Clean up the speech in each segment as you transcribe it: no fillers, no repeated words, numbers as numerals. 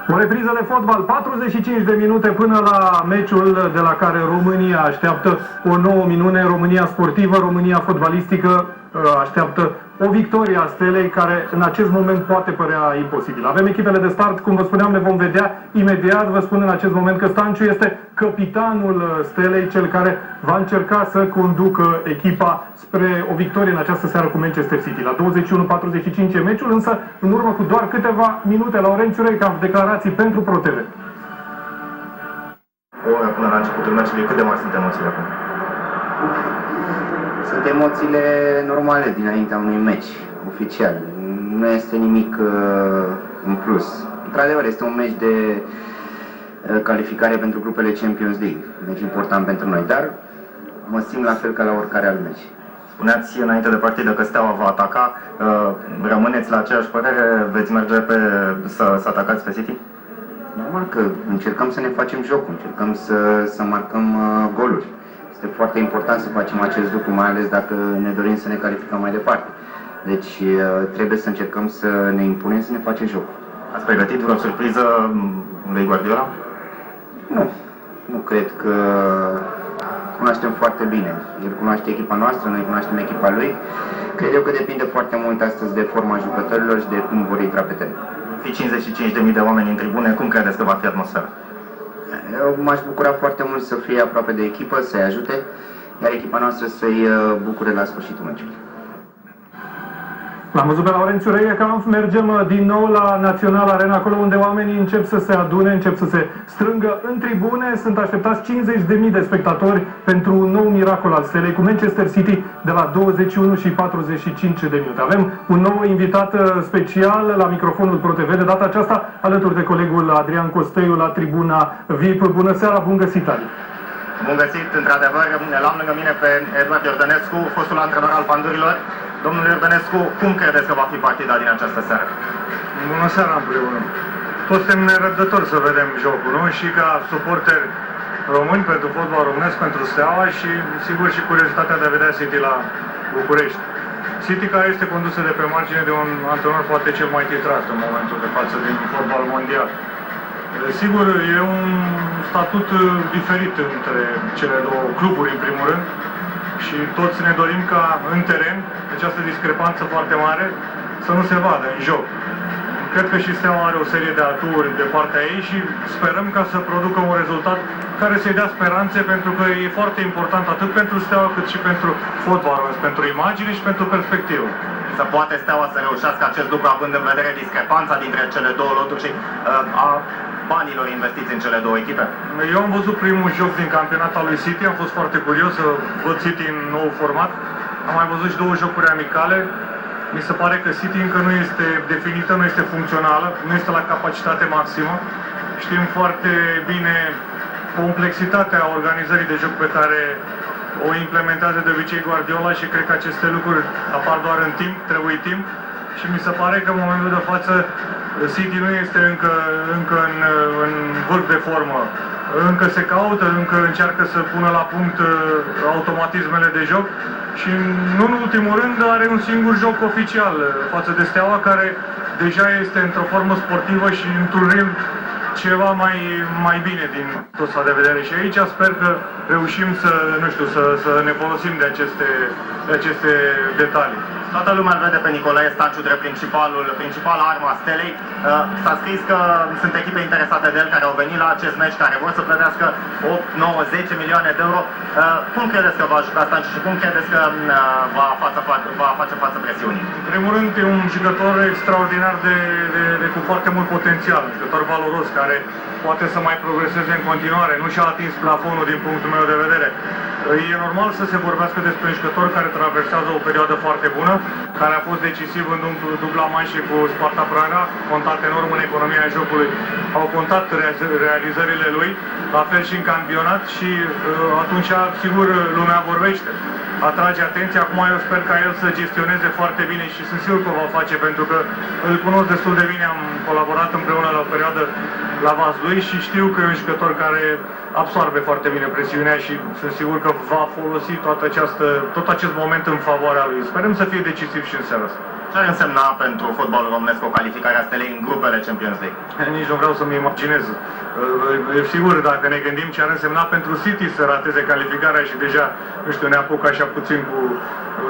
O repriză de fotbal, 45 de minute până la meciul de la care România așteaptă o nouă minune, România sportivă, România fotbalistică așteaptă o victorie a Stelei care în acest moment poate părea imposibil. Avem echipele de start, cum vă spuneam, ne vom vedea imediat. Vă spun în acest moment că Stanciu este capitanul Stelei, cel care va încerca să conducă echipa spre o victorie în această seară cu Manchester City. La 21:45 e meciul, însă în urmă cu doar câteva minute, Laurențiu Reica, declarații pentru ProTV. O oră până la începutul meciului, cât de mari sunt emoțiile acum? Sunt emoțiile normale dinaintea unui meci oficial. Nu este nimic în plus. Într-adevăr, este un meci de calificare pentru grupele Champions League. Meci important pentru noi, dar mă simt la fel ca la oricare alt meci. Spuneați înainte de partidă că Steaua va ataca. Rămâneți la aceeași părere? Veți merge să atacați pe City? Normal că încercăm să ne facem jocul, încercăm să marcăm goluri. Este foarte important să facem acest lucru, mai ales dacă ne dorim să ne calificăm mai departe. Deci trebuie să încercăm să ne impunem, să ne facem jocul. Ați pregătit vreo surpriză lui Guardiola? Nu cred că cunoaștem foarte bine. El cunoaște echipa noastră, noi cunoaștem echipa lui. Cred eu că depinde foarte mult astăzi de forma jucătorilor și de cum vor intra pe teren. Fi 55.000 de oameni în tribune, cum credeți că va fi atmosfera? Eu m-aș bucura foarte mult să fie aproape de echipă, să-i ajute, iar echipa noastră să-i bucure la sfârșitul meciului. L-am văzut pe Laurențiu Reica, mergem din nou la Național Arena, acolo unde oamenii încep să se adune, încep să se strângă în tribune. Sunt așteptați 50.000 de spectatori pentru un nou miracol al Stelei cu Manchester City de la 21:45 de minute. Avem un nou invitat special la microfonul ProTV, de data aceasta alături de colegul Adrian Costeiu la tribuna VIP. Bună seara, bun găsit, Ali! Bun găsit, într-adevăr, l-am lângă mine pe Eduard Iordănescu, fostul antrenor al Pandurilor. Domnule Iordănescu, cum credeți că va fi partida din această seară? Bună seara împreună! Toți suntem nerăbdători să vedem jocul, nu? Și ca suporteri români pentru fotbal românesc, pentru Steaua și, sigur, și curiozitatea de a vedea City la București. City care este condusă de pe margine de un antrenor poate cel mai titrat în momentul de față din fotbal mondial. Sigur, e un statut diferit între cele două cluburi, în primul rând, și toți ne dorim ca în teren această discrepanță foarte mare să nu se vadă în joc. Cred că și Steaua are o serie de aturi de partea ei și sperăm ca să producă un rezultat care să-i dea speranțe, pentru că e foarte important atât pentru Steaua cât și pentru fotbal, pentru imagine și pentru perspectivă. Să poate Steaua să reușească acest lucru având în vedere discrepanța dintre cele două loturi și a banilor investiți în cele două echipe? Eu am văzut primul joc din campionat al lui City, am fost foarte curios să văd City în nou format. Am mai văzut și două jocuri amicale. Mi se pare că City încă nu este definită, nu este funcțională, nu este la capacitate maximă. Știm foarte bine complexitatea organizării de joc pe care o implementează de obicei Guardiola și cred că aceste lucruri apar doar în timp, trebuie timp. Și mi se pare că în momentul de față City nu este încă în vârf de formă. Încă se caută, încă încearcă să pună la punct automatismele de joc și nu în ultimul rând are un singur joc oficial față de Steaua, care deja este într-o formă sportivă și într-un ritm ceva mai bine din toța de vedere. Și aici sper că reușim să ne folosim de aceste detalii. Toată lumea îl vede pe Nicolae Stanciu drept principala armă a Stelei. S-a scris că sunt echipe interesate de el care au venit la acest meci, care vor să plătească 8, 9, 10 milioane de euro. Cum credeți că va juca Stanciu și cum credeți că va face față presiunii? În primul rând, e un jucător extraordinar cu foarte mult potențial, un jucător valoros care poate să mai progreseze în continuare. Nu și-a atins plafonul din punctul meu de vedere. E normal să se vorbească despre un jucător care traversează o perioadă foarte bună, care a fost decisiv în dubla manșă cu Sparta Praga, contat enorm în economia jocului, au contat realizările lui, la fel și în campionat și atunci, sigur, lumea vorbește. Atrage atenția, acum eu sper ca el să gestioneze foarte bine și sunt sigur că o va face, pentru că îl cunosc destul de bine, am colaborat împreună la o perioadă la Vaslui și știu că e un jucător care absorbe foarte bine presiunea și sunt sigur că va folosi tot acest moment în favoarea lui. Sperăm să fie decisiv și în seara asta. Ce ar însemna pentru fotbalul românesc o calificare a Stelei în grupele Champions League? Nici nu vreau să-mi imaginez. E sigur, dacă ne gândim ce ar însemna pentru City să rateze calificarea și deja, nu știu, ne apucă așa puțin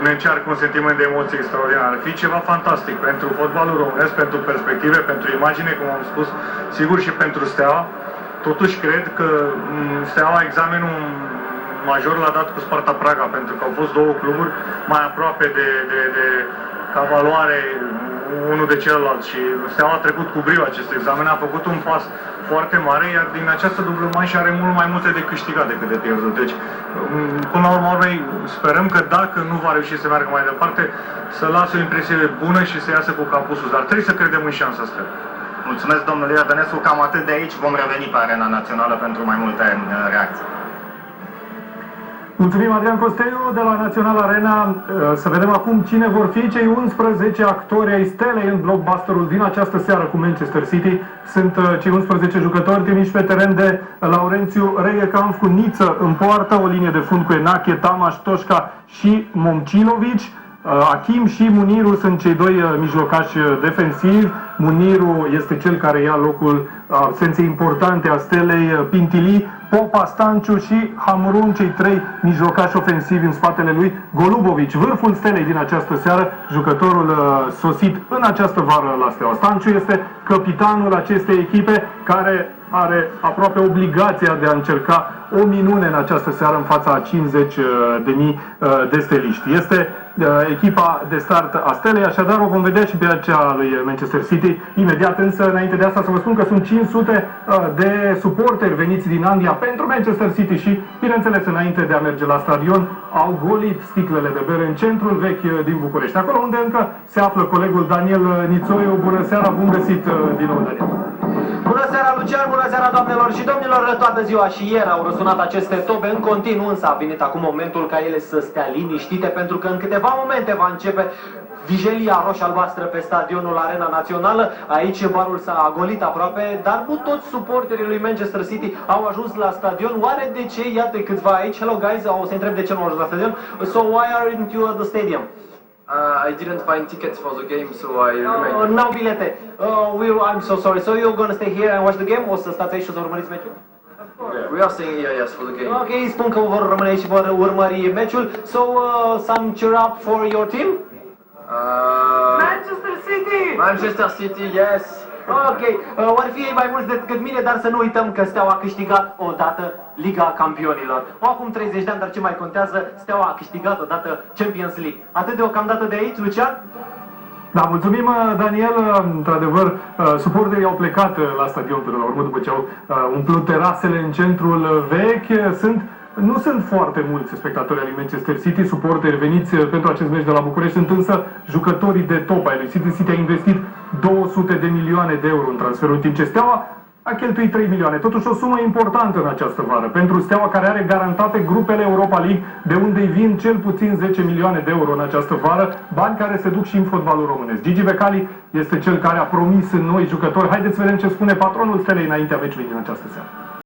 ne încearcă un sentiment de emoție extraordinar. Ar fi ceva fantastic pentru fotbalul românesc, pentru perspective, pentru imagine, cum am spus, sigur și pentru Steaua. Totuși cred că Steaua examenul major l-a dat cu Sparta Praga, pentru că au fost două cluburi mai aproape ca valoare unul de celălalt și Steaua a trecut cu brio acest examen, a făcut un pas foarte mare, iar din această dublă manșă are mult mai multe de câștigat decât de pierdut. Deci, până la urmă, sperăm că dacă nu va reuși să meargă mai departe, să lasă o impresie bună și să iasă cu capul sus. Dar trebuie să credem în șansa asta. Mulțumesc, domnule Iordănescu, cam atât de aici. Vom reveni pe Arena Națională pentru mai multe reacții. Mulțumim, Adrian Costeiu, de la Național Arena. Să vedem acum cine vor fi cei 11 actori ai Stelei în blockbusterul din această seară cu Manchester City. Sunt cei 11 jucători trimiși pe teren de Laurențiu Regekamp cu Niță în poartă, o linie de fund cu Enache, Tamaș, Toșca și Momcilovici. Achim și Muniru sunt cei doi mijlocași defensivi. Muniru este cel care ia locul absenței importante a Stelei, Pintili, Popa, Stanciu și Hamrun, cei trei mijlocași ofensivi în spatele lui. Golubovici, vârful Stelei din această seară, jucătorul sosit în această vară la Steaua. Stanciu este capitanul acestei echipe care are aproape obligația de a încerca o minune în această seară în fața a 50.000 de steliști. Este echipa de start a Stelei, așadar o vom vedea și pe aceea lui Manchester City imediat, însă înainte de asta să vă spun că sunt 500 de suporteri veniți din Anglia pentru Manchester City și, bineînțeles, înainte de a merge la stadion, au golit sticlele de bere în centrul vechi din București, acolo unde încă se află colegul Daniel Nițoiu. Bună seara, bun găsit din nou, Daniel! Bună seara, Lucian, bună seara, doamnelor și domnilor! Toată ziua și ieri au răsunat aceste tobe în continuu, însă a venit acum momentul ca ele să stea liniștite, pentru că în câteva momente va începe vijelia roșie-albastră pe stadionul Arena Națională. Aici barul s-a agolit aproape, dar nu toți suporterii lui Manchester City au ajuns la stadion. Oare de ce? Iată câțiva aici. Hello guys, o să întreb de ce nu au ajuns la stadion. So why aren't you at the stadium? I didn't find tickets for the game, so I remained. N-au bilete. I'm so sorry. So you're gonna stay here and watch the game? O să stați aici și o să urmăriți meciul? We are staying here, yes, for the game. Ok, spun că vor rămâne aici și vor urmări meciul. So, some cheer up for your team? Manchester City! Manchester City, yes. Ok, ar fi mai mulți decât mine, dar să nu uităm că Steaua a câștigat odată Liga Campionilor. Acum 30 de ani, dar ce mai contează, Steaua a câștigat odată Champions League. Atât deocamdată de aici, Lucian? Da, mulțumim, Daniel. Într-adevăr, suporterii au plecat la stadion până la urmă, după ce au umplut terasele în centrul vechi. Nu sunt foarte mulți spectatori ai Manchester City, suporteri veniți pentru acest meci de la București, sunt însă jucătorii de top ai lui City. City a investit 200 de milioane de euro în transferul, în timp ce Steaua a cheltuit 3 milioane. Totuși o sumă importantă în această vară pentru Steaua, care are garantate grupele Europa League, de unde îi vin cel puțin 10 milioane de euro în această vară, bani care se duc și în fotbalul românesc. Gigi Becali este cel care a promis noi jucători. Haideți să vedem ce spune patronul Stelei înaintea meciului din această seară.